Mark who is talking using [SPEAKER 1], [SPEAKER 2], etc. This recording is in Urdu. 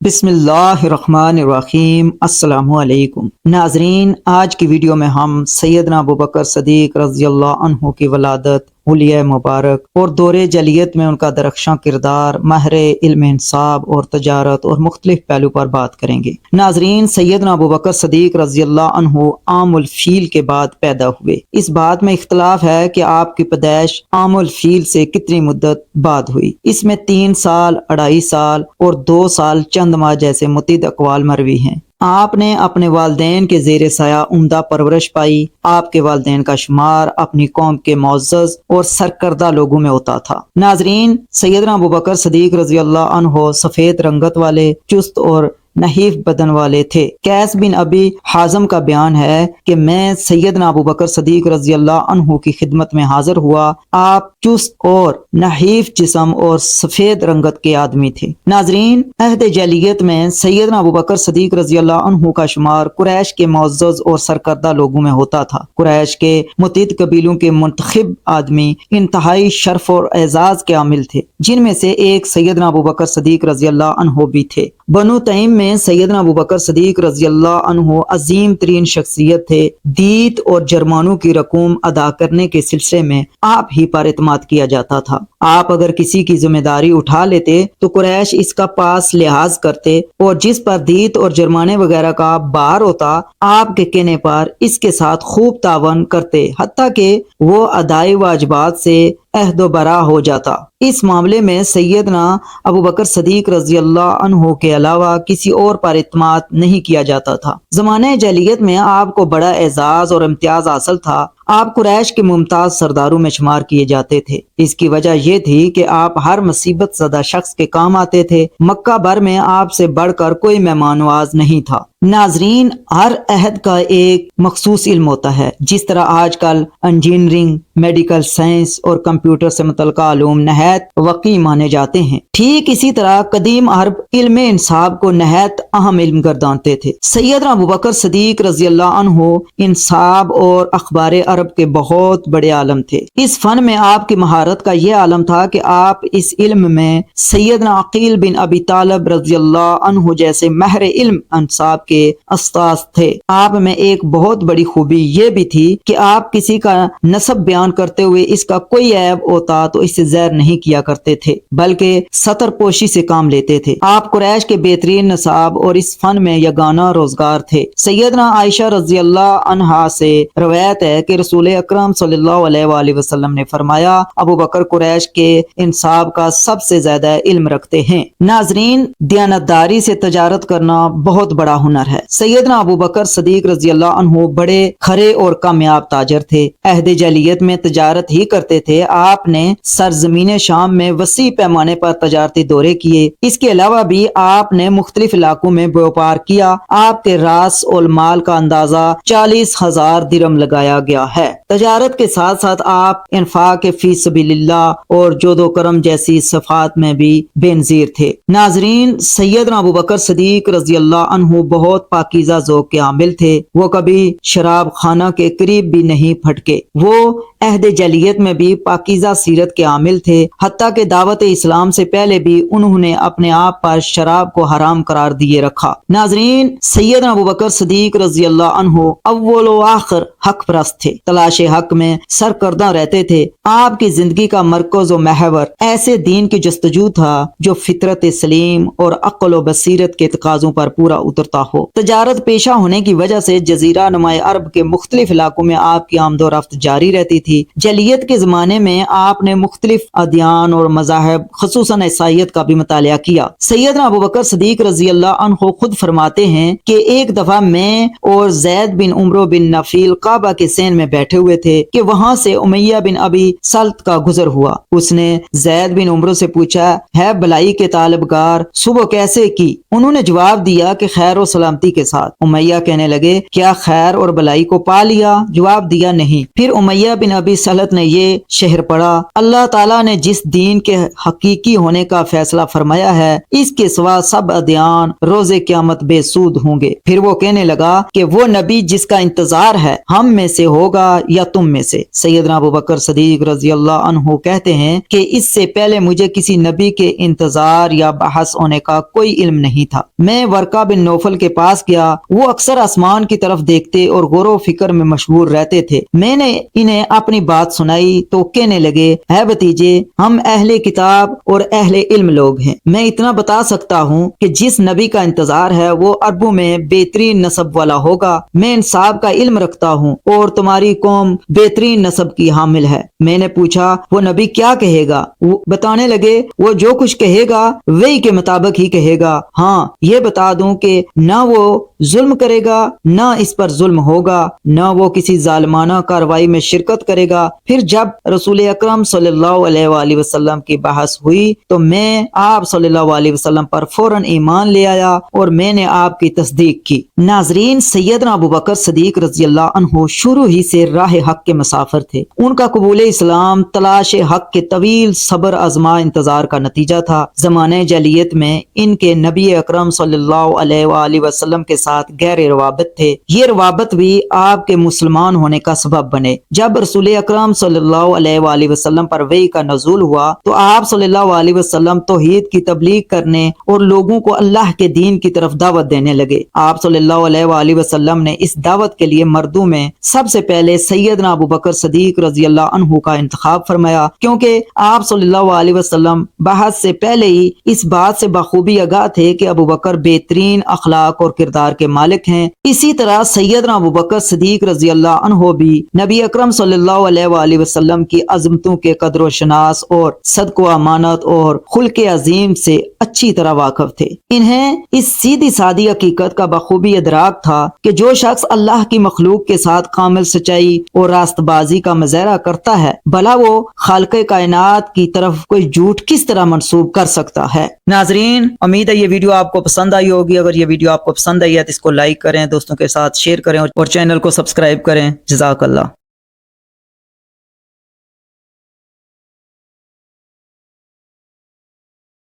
[SPEAKER 1] بسم اللہ الرحمن الرحیم۔ السلام علیکم ناظرین، آج کی ویڈیو میں ہم سیدنا ابوبکر صدیق رضی اللہ عنہ کی ولادت، حلیہ مبارک اور دور جلیت میں ان کا درخشاں کردار، ماہر علم انصاب اور تجارت اور مختلف پہلو پر بات کریں گے۔ ناظرین، سیدنا ابوبکر صدیق رضی اللہ عنہ عام الفیل کے بعد پیدا ہوئے۔ اس بات میں اختلاف ہے کہ آپ کی پیدائش عام الفیل سے کتنی مدت بعد ہوئی۔ اس میں 3 سال، 2.5 سال اور 2 سال چند ماہ جیسے متعدد اقوال مروی ہیں۔ آپ نے اپنے والدین کے زیر سایہ عمدہ پرورش پائی۔ آپ کے والدین کا شمار اپنی قوم کے معزز اور سرکردہ لوگوں میں ہوتا تھا۔ ناظرین، سیدنا ابوبکر صدیق رضی اللہ عنہ سفید رنگت والے، چست اور نحیف بدن والے تھے۔ قیس بن ابی حازم کا بیان ہے کہ میں سیدنا ابوبکر صدیق رضی اللہ عنہ کی خدمت میں حاضر ہوا۔ آپ چست اور نحیف جسم اور سفید رنگت کے آدمی تھے۔ ناظرین، عہد جاہلیت میں سیدنا ابوبکر صدیق رضی اللہ عنہ کا شمار قریش کے معزز اور سرکردہ لوگوں میں ہوتا تھا۔ قریش کے متعدد قبیلوں کے منتخب آدمی انتہائی شرف اور اعزاز کے حامل تھے، جن میں سے ایک سیدنا ابوبکر صدیق رضی اللہ عنہ بھی تھے۔ بنو تیم میں سیدنا ابوبکر صدیق رضی اللہ عنہ عظیم ترین شخصیت تھے۔ دیت اور جرمانوں کی رقوم ادا کرنے کے سلسلے میں آپ ہی پر اعتماد کیا جاتا تھا۔ آپ اگر کسی کی ذمہ داری اٹھا لیتے تو قریش اس کا پاس لحاظ کرتے، اور جس پر دیت اور جرمانے وغیرہ کا بار ہوتا، آپ کے کہنے پر اس کے ساتھ خوب تعاون کرتے، حتیٰ کہ وہ ادائی واجبات سے عہد و برا ہو جاتا۔ اس معاملے میں سیدنا ابوبکر صدیق رضی اللہ عنہ کے علاوہ کسی اور پر اعتماد نہیں کیا جاتا تھا۔ زمانہ جاہلیت میں آپ کو بڑا اعزاز اور امتیاز حاصل تھا۔ آپ قریش کے ممتاز سرداروں میں شمار کیے جاتے تھے۔ اس کی وجہ یہ تھی کہ آپ ہر مصیبت زدہ شخص کے کام آتے تھے۔ مکہ بھر میں آپ سے بڑھ کر کوئی مہمان نواز نہیں تھا۔ ناظرین، ہر عہد کا ایک مخصوص علم ہوتا ہے۔ جس طرح آج کل انجینئرنگ، میڈیکل سائنس اور کمپیوٹر سے متعلقہ علوم نہایت وقیع مانے جاتے ہیں، ٹھیک اسی طرح قدیم عرب علم انصاب کو نہایت اہم علم گردانتے تھے۔ سیدنا ابوبکر صدیق رضی اللہ عنہ انصاب اور اخبار عرب کے بہت بڑے عالم تھے۔ اس فن میں آپ کی مہارت کا یہ عالم تھا کہ آپ اس علم میں سیدنا عقیل بن ابی طالب رضی اللہ عنہ جیسے ماہر علم انصاب کے استاذ تھے۔ آپ میں ایک بہت بڑی خوبی یہ بھی تھی کہ آپ کسی کا نسب بیان کرتے ہوئے اس کا کوئی عیب ہوتا تو اس سے زیر نہیں کیا کرتے تھے، بلکہ ستر پوشی سے کام لیتے تھے۔ آپ قریش کے بہترین نصاب اور اس فن میں یگانہ روزگار تھے۔ سیدنا عائشہ رضی اللہ عنہا سے روایت ہے کہ رسول اکرم صلی اللہ علیہ وآلہ وسلم نے فرمایا، ابوبکر قریش کے انصاب کا سب سے زیادہ علم رکھتے ہیں۔ ناظرین، دیانتداری سے تجارت کرنا بہت بڑا ہنر ہے۔ سیدنا ابوبکر صدیق رضی اللہ عنہ بڑے کھرے اور کامیاب تاجر تھے۔ عہد جاہلیت میں تجارت ہی کرتے تھے۔ آپ نے سرزمین شام میں وسیع پیمانے پر تجارتی دورے کیے۔ اس کے علاوہ بھی آپ نے مختلف علاقوں میں بیوپار کیا۔ آپ کے راس المال کا اندازہ 40,000 درہم لگایا گیا ہے۔ تجارت کے ساتھ ساتھ آپ انفاق فی سبیل اللہ اور جود و کرم جیسی صفات میں بھی بے نظیر تھے۔ ناظرین، سیدنا ابوبکر صدیق رضی اللہ عنہ بہت پاکیزہ ذوق کے حامل تھے۔ وہ کبھی شراب خانہ کے قریب بھی نہیں پھٹکے۔ وہ عہد جاہلیت میں بھی پاکیزہ سیرت کے حامل تھے، حتیٰ کہ دعوت اسلام سے پہلے بھی انہوں نے اپنے آپ پر شراب کو حرام قرار دیے رکھا۔ ناظرین، سیدنا ابوبکر صدیق رضی اللہ عنہ اول و آخر حق پرست تھے، تلاش حق میں سرکردہ رہتے تھے۔ آپ کی زندگی کا مرکز و محور ایسے دین کی جستجو تھا جو فطرت سلیم اور عقل و بصیرت کے تقاضوں پر پورا اترتا ہو۔ تجارت پیشہ ہونے کی وجہ سے جزیرہ نما عرب کے مختلف علاقوں میں آپ کی آمد و رفت جاری رہتی تھی۔ جاہلیت کے زمانے میں آپ نے مختلف ادیان اور مذاہب، خصوصاً عیسائیت کا بھی مطالعہ کیا۔ سیدنا ابوبکر صدیق رضی اللہ عنہ خود فرماتے ہیں کہ ایک دفعہ میں اور زید بن عمرو بن نفیل کعبہ کے سین میں بیٹھے ہوئے تھے کہ وہاں سے امیہ بن ابی سلط کا گزر ہوا۔ اس نے زید بن عمرو سے پوچھا، ہے بلائی کے طالبگار، صبح کیسے کی؟ انہوں نے جواب دیا کہ خیر و سلامتی کے ساتھ۔ امیہ کہنے لگے، کیا خیر اور بلائی کو پا لیا؟ جواب دیا نہیں۔ پھر امیہ بن ابی سلط نے یہ شعر پڑھا: اللہ تعالیٰ نے جس دین کے حقیقی ہونے کا فیصلہ فرمایا ہے اس کے سوا سب ادیان روز قیامت بے سود ہوں گے۔ پھر وہ کہنے لگا کہ وہ نبی جس کا انتظار ہے ہم میں سے ہوگا یا تم میں سے؟ سیدنا ابوبکر صدیق رضی اللہ عنہ کہتے ہیں کہ اس سے پہلے مجھے کسی نبی کے انتظار یا بحث ہونے کا کوئی علم نہیں تھا۔ میں ورقہ بن نوفل کے پاس گیا، وہ اکثر آسمان کی طرف دیکھتے اور غور و فکر میں مشغول رہتے تھے۔ میں نے انہیں اپنی بات سنائی تو کہنے لگے: اے بھتیجے، ہم اہل کتاب اور اہل علم لوگ ہیں۔ میں اتنا بتا سکتا ہوں کہ جس نبی کا انتظار ہے وہ عربوں میں بہترین نسب والا ہوگا۔ میں انصاف کا علم رکھتا ہوں اور تمہاری قوم بہترین نسب کی حامل ہے۔ میں نے پوچھا: وہ نبی کیا کہے گا؟ وہ بتانے لگے: وہ جو کچھ کہے گا وہی کے مطابق ہی کہے گا۔ ہاں، یہ بتا دوں کہ نہ وہ ظلم کرے گا نہ اس پر ظلم ہوگا، نہ وہ کسی ظالمانہ کاروائی میں شرکت کرے گا۔ پھر جب رسول اکرم صلی اللہ علیہ وآلہ وسلم کی بحث ہوئی تو میں آپ صلی اللہ علیہ وسلم پر فوراً ایمان لے آیا اور میں نے آپ کی تصدیق کی۔ ناظرین، سیدنا ابوبکر صدیق رضی اللہ عنہ شروع ہی سے راہ حق کے مسافر تھے۔ ان کا قبول اسلام تلاش حق کے طویل صبر آزما انتظار کا نتیجہ تھا۔ زمانے جاہلیت میں ان کے نبی اکرم صلی اللہ علیہ وآلہ وسلم کے ساتھ گہرے روابط تھے۔ یہ روابط بھی آپ کے مسلمان ہونے کا سبب بنے۔ جب رسول اکرم صلی اللہ علیہ وآلہ وسلم پر وحی کا نزول ہوا تو آپ صلی اللہ علیہ وسلم توحید کی تبلیغ کرنے اور لوگوں کو اللہ کے دین کی طرف دعوت دینے لگے۔ آپ صلی اللہ علیہ وآلہ وسلم نے اس دعوت کے لیے مردوں میں سب سے پہلے سیدنا ابوبکر صدیق رضی اللہ عنہ کا انتخاب فرمایا، کیونکہ آپ صلی اللہ علیہ وسلم بحث سے پہلے ہی اس بات سے بخوبی آگاہ تھے کہ ابوبکر بہترین اخلاق اور کردار کے مالک ہیں۔ اسی طرح سیدنا ابوبکر صدیق رضی اللہ عنہ بھی نبی اکرم صلی اللہ علیہ وآلہ وسلم کی عظمتوں کے قدر و شناس اور صدق و امانت اور خلق عظیم سے اچھی طرح واقف تھے۔ انہیں اس سیدھی سادی حقیقت کا بخوبی ادراک تھا کہ جو شخص اللہ کی مخلوق کے ساتھ کامل سچائی اور راست بازی کا مظاہرہ کرتا ہے بھلا وہ خالق کائنات کی طرف کوئی جھوٹ کس طرح منسوب کر سکتا ہے۔ ناظرین، امید ہے یہ ویڈیو آپ کو پسند آئی ہوگی۔ اگر یہ ویڈیو آپ کو پسند آئی ہے تو اس کو لائک کریں، دوستوں کے ساتھ شیئر کریں اور چینل کو سبسکرائب کریں۔ جزاک اللہ۔